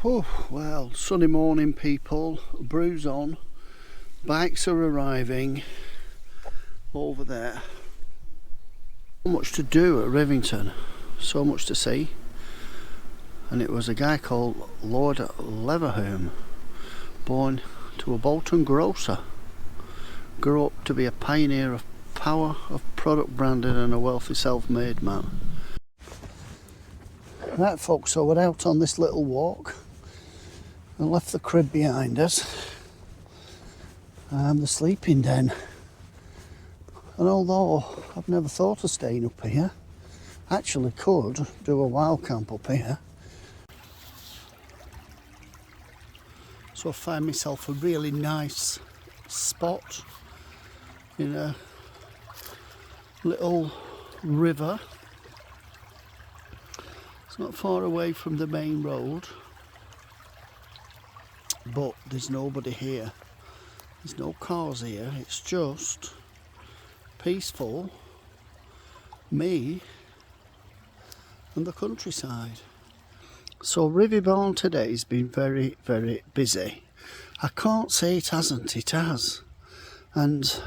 Oh, well, sunny morning people, brews on, bikes are arriving over there. So much to do at Rivington, so much to see, and it was a guy called Lord Leverhulme, born to a Bolton grocer, grew up to be a pioneer of power of product branding and a wealthy self-made man. Right folks, so we're out on this little walk and left the crib behind us, the sleeping den, and although I've never thought of staying up here, actually could do a wild camp up here. So I found myself a really nice spot in a little river. It's not far away from the main road, but there's nobody here. There's no cars here, it's just peaceful, me and the countryside. So Rivington today has been very, very busy. I can't say it hasn't, it has. And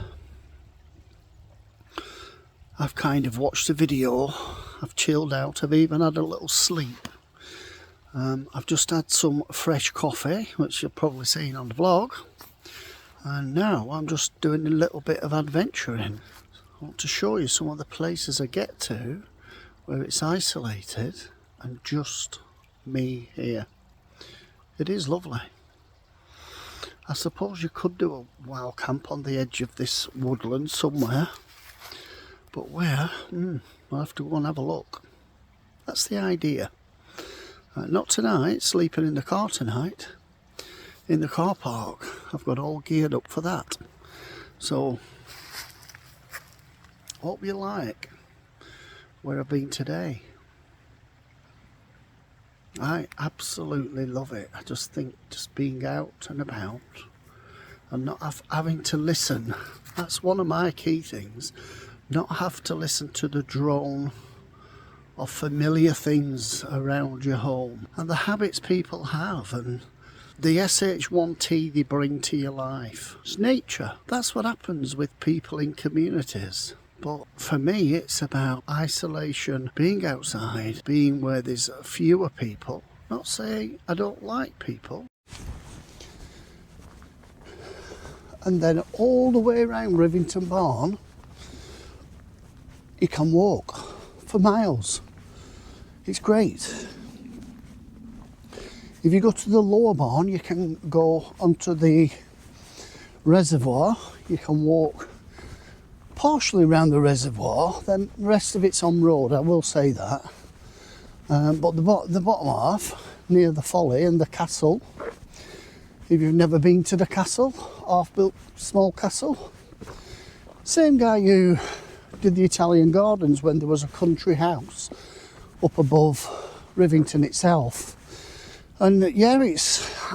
I've kind of watched the video, I've chilled out, I've even had a little sleep. I've just had some fresh coffee, which you've probably seen on the vlog. And now I'm just doing a little bit of adventuring. I want to show you some of the places I get to where it's isolated and just me here. It is lovely. I suppose you could do a wild camp on the edge of this woodland somewhere, but where? I'll have to go and have a look. That's the idea. Not tonight, sleeping in the car tonight, in the car park. I've got all geared up for that. So, hope you like where I've been today. I absolutely love it. I just think just being out and about and not having to listen. That's one of my key things. Not have to listen to the drone of familiar things around your home and the habits people have and the SH1T they bring to your life. It's nature. That's what happens with people in communities. But for me, it's about isolation, being outside, being where there's fewer people. Not saying I don't like people. And then all the way around Rivington Barn, you can walk for miles. It's great. If you go to the lower barn, you can go onto the reservoir. You can walk partially around the reservoir, then the rest of it's on road, I will say that. But the bottom half, near the folly and the castle, if you've never been to the castle, half-built small castle, same guy who did the Italian gardens when there was a country house up above Rivington itself. And yeah,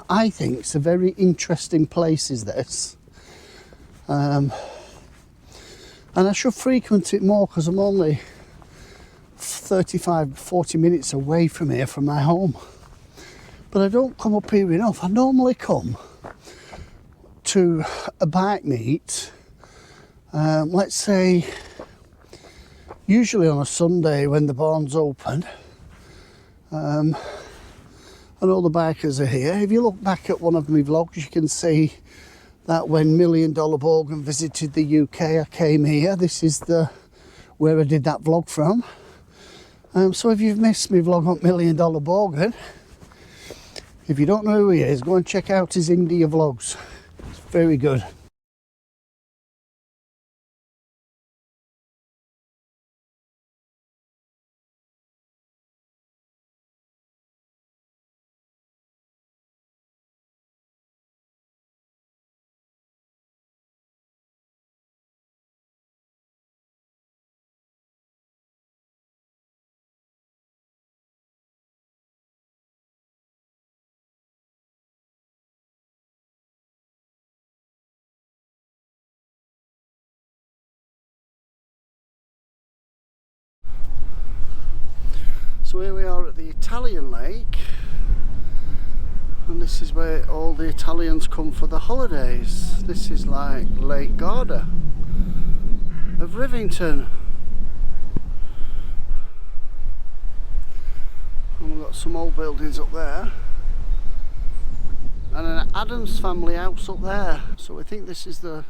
I think it's a very interesting place, is this. And I should frequent it more because I'm only 35-40 minutes away from here, from my home. But I don't come up here enough. I normally come to a bike meet, let's say, usually on a Sunday when the barn's open. And all the bikers are here. If you look back at one of my vlogs, you can see that when $1 Million Bogan visited the UK, I came here. This is where I did that vlog from. So if you've missed my vlog on $1 Million Bogan, if you don't know who he is, go and check out his India vlogs. It's very good. So here we are at the Italian lake, And this is where all the Italians come for the holidays. This is like Lake Garda of Rivington. And we've got some old buildings up there. And an Adams family house up there. So we think this is the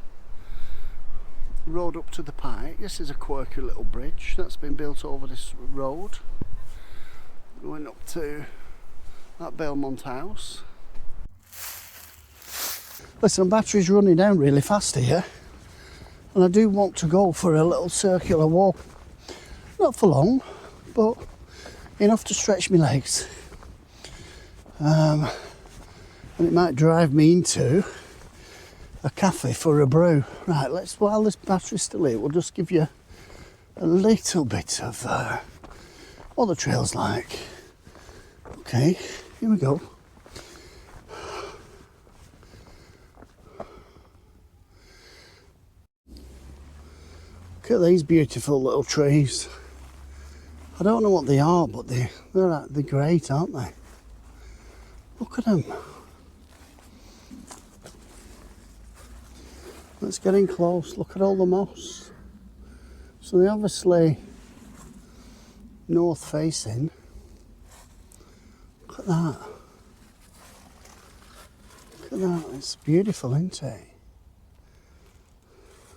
road up to the pike. This is a quirky little bridge that's been built over this road. Going up to that Belmont house. Listen, battery's running down really fast here. And I do want to go for a little circular walk. Not for long, but enough to stretch my legs. And it might drive me into a cafe for a brew. Right, let's, while this battery's still here, we'll just give you a little bit of what the trail's like. Okay, here we go. Look at these beautiful little trees. I don't know what they are, but they're great, aren't they? Look at them. Let's get in close. Look at all the moss. So they're obviously north facing. Look at that. Look at that. It's beautiful, isn't it?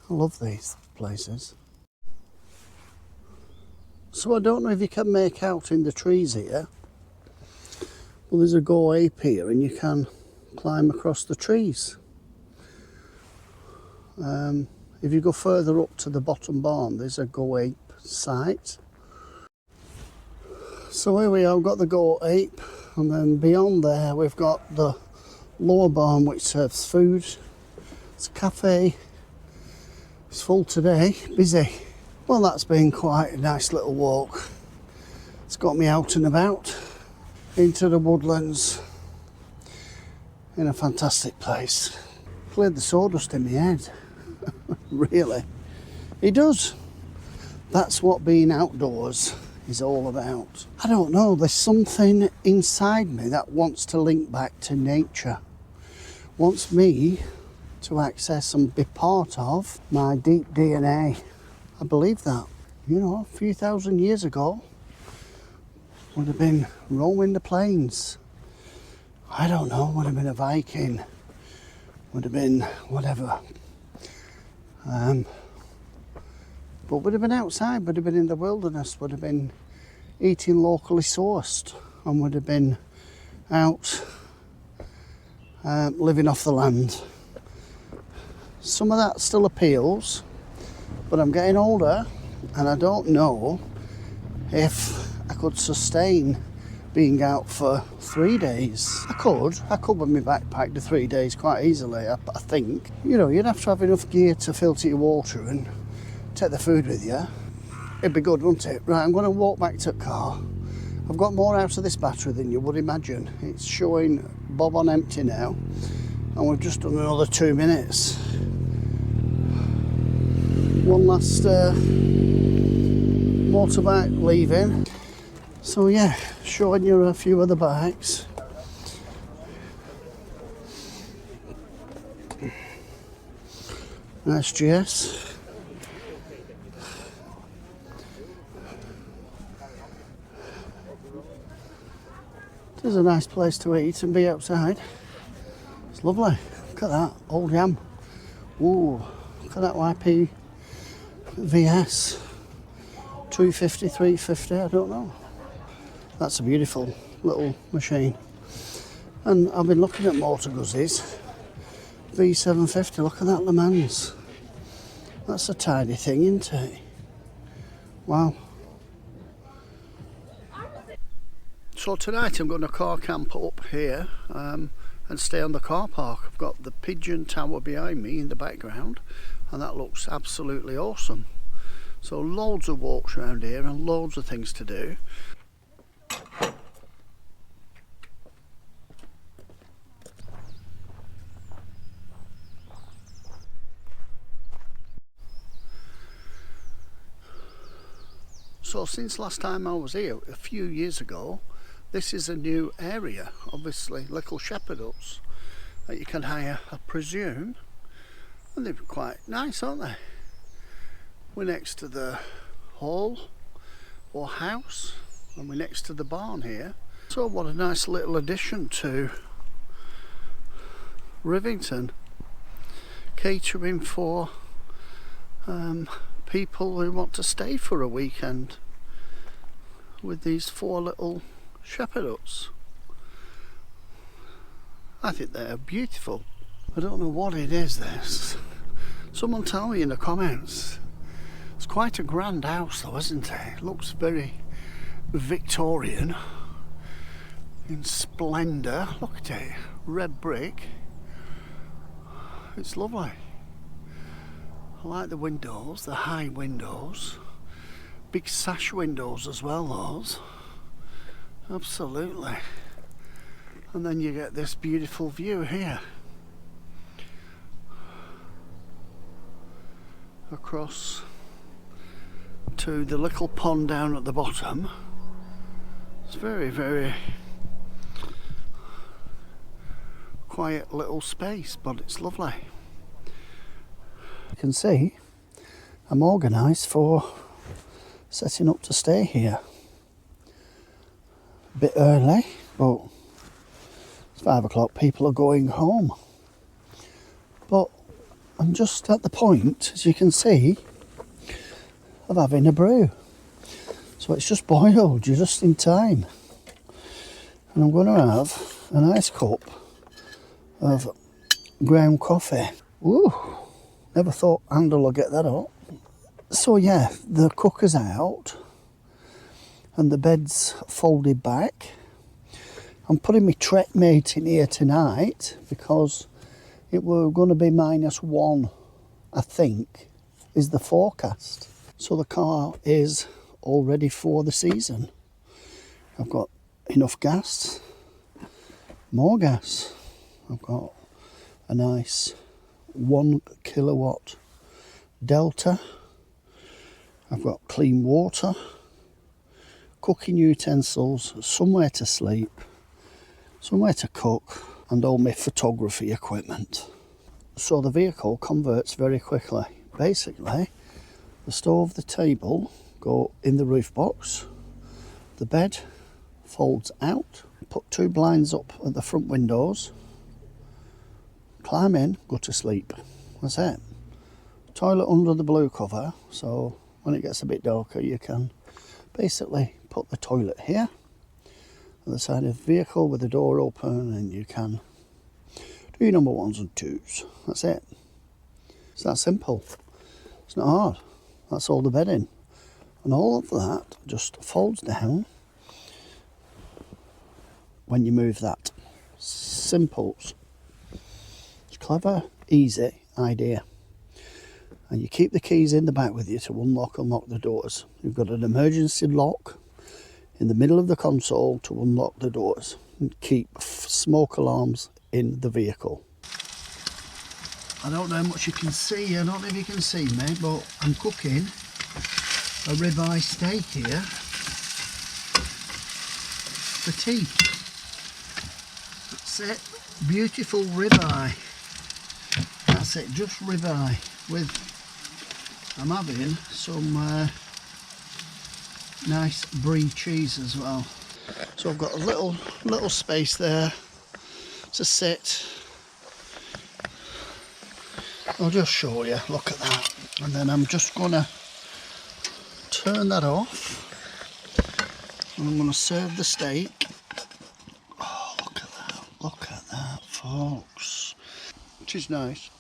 I love these places. So I don't know if you can make out in the trees here. Well, there's a go ape here and you can climb across the trees. If you go further up to the bottom barn, there's a go ape site. So here we are, we've got the go ape, and then beyond there we've got the lower barn which serves food. It's a cafe. It's full today, busy. Well, that's been quite a nice little walk. It's got me out and about into the woodlands in a fantastic place. Cleared the sawdust in my head. Really, it does. That's what being outdoors is all about. I don't know, there's something inside me that wants to link back to nature, wants me to access and be part of my deep DNA. I believe that. You know, a few thousand years ago would have been roaming the plains. I don't know, would have been a Viking, would have been whatever. But would have been outside, would have been in the wilderness, would have been eating locally sourced, and would have been out living off the land. Some of that still appeals, but I'm getting older and I don't know if I could sustain being out for 3 days. I could with my backpack to 3 days quite easily, I think. You know, you'd have to have enough gear to filter your water and take the food with you. It'd be good, wouldn't it? Right, I'm going to walk back to the car. I've got more out of this battery than you would imagine. It's showing bob on empty now, and we've just done another 2 minutes. One last motorbike leaving. So yeah, showing you a few other bikes. Nice GS. This is a nice place to eat and be outside. It's lovely. Look at that, old yam. Ooh, look at that YP VS. 250, 350, I don't know. That's a beautiful little machine. And I've been looking at motor guzzes. V750, look at that Le Mans. That's a tidy thing, isn't it? Wow. So tonight I'm going to Carcamp up here and stay on the car park. I've got the Pigeon Tower behind me in the background, and that looks absolutely awesome. So loads of walks around here and loads of things to do. So since last time I was here, a few years ago, This is a new area, obviously, little shepherd huts that you can hire, I presume. And they're quite nice, aren't they? We're next to the hall or house, and we're next to the barn here. So what a nice little addition to Rivington. Catering for people who want to stay for a weekend with these 4 little shepherd huts. I think they're beautiful. I don't know what it is, this. Someone tell me in the comments. It's quite a grand house though, isn't it? It looks very Victorian in splendour. Look at it, red brick. It's lovely. I like the windows, the high windows. Big sash windows as well, those. Absolutely. And then you get this beautiful view here. Across to the little pond down at the bottom. It's very, very quiet little space, but it's lovely. You can see I'm organised for setting up to stay here. A bit early, but it's 5 o'clock, people are going home. But I'm just at the point, as you can see, of having a brew. So it's just boiled, just in time. And I'm going to have a nice cup of ground coffee. Ooh, never thought Handle would get that up. So yeah, the cooker's out and the bed's folded back. I'm putting my Trek mate in here tonight because it were going to be -1, I think, is the forecast. So the car is all ready for the season. I've got enough gas, more gas. I've got a nice 1 kilowatt Delta. I've got clean water, cooking utensils, somewhere to sleep, somewhere to cook, and all my photography equipment. So the vehicle converts very quickly. Basically, the stove, the table go in the roof box, the bed folds out, put 2 blinds up at the front windows, climb in, go to sleep. That's it. Toilet under the blue cover, so when it gets a bit darker you can basically put the toilet here at the side of the vehicle with the door open, and you can do your number 1s and 2s. That's it. It's that simple. It's not hard. That's all the bedding. And all of that just folds down when you move that. Simple. It's clever, easy idea. And you keep the keys in the back with you to unlock and lock the doors. You've got an emergency lock in the middle of the console to unlock the doors and keep smoke alarms in the vehicle. I don't know how much you can see, I don't know if you can see me, but I'm cooking a ribeye steak here for tea. That's it, beautiful ribeye. That's it, just ribeye with, I'm having some nice brie cheese as well. So I've got a little space there to sit. I'll just show you, look at that. And then I'm just gonna turn that off and I'm gonna serve the steak. Oh, look at that folks, which is nice.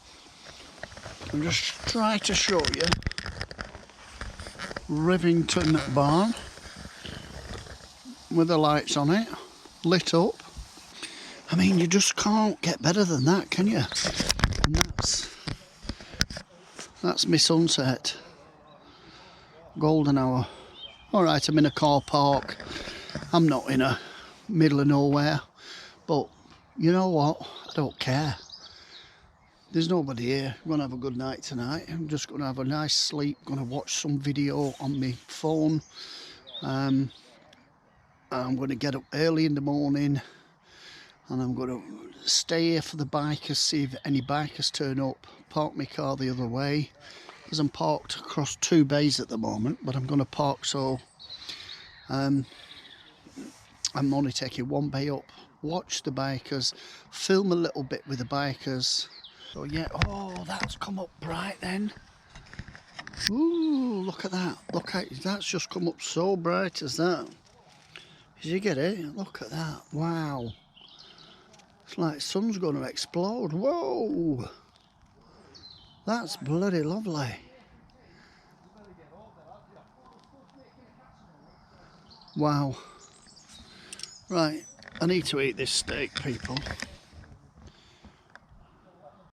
I'm just trying to show you Rivington barn with the lights on it, lit up. I mean, you just can't get better than that, can you? And that's my sunset, golden hour. Alright, I'm in a car park, I'm not in a middle of nowhere, but you know what, I don't care. There's nobody here. I'm going to have a good night tonight. I'm just going to have a nice sleep. Going to watch some video on my phone. I'm going to get up early in the morning and I'm going to stay here for the bikers, see if any bikers turn up, park my car the other way, because I'm parked across 2 bays at the moment, but I'm going to park so I'm only taking 1 bay up, watch the bikers, film a little bit with the bikers. So yeah, oh, that's come up bright then. Ooh, look at that. Look at that's just come up so bright as that. Did you get it? Look at that. Wow. It's like the sun's going to explode. Whoa. That's bloody lovely. Wow. Right. I need to eat this steak, people.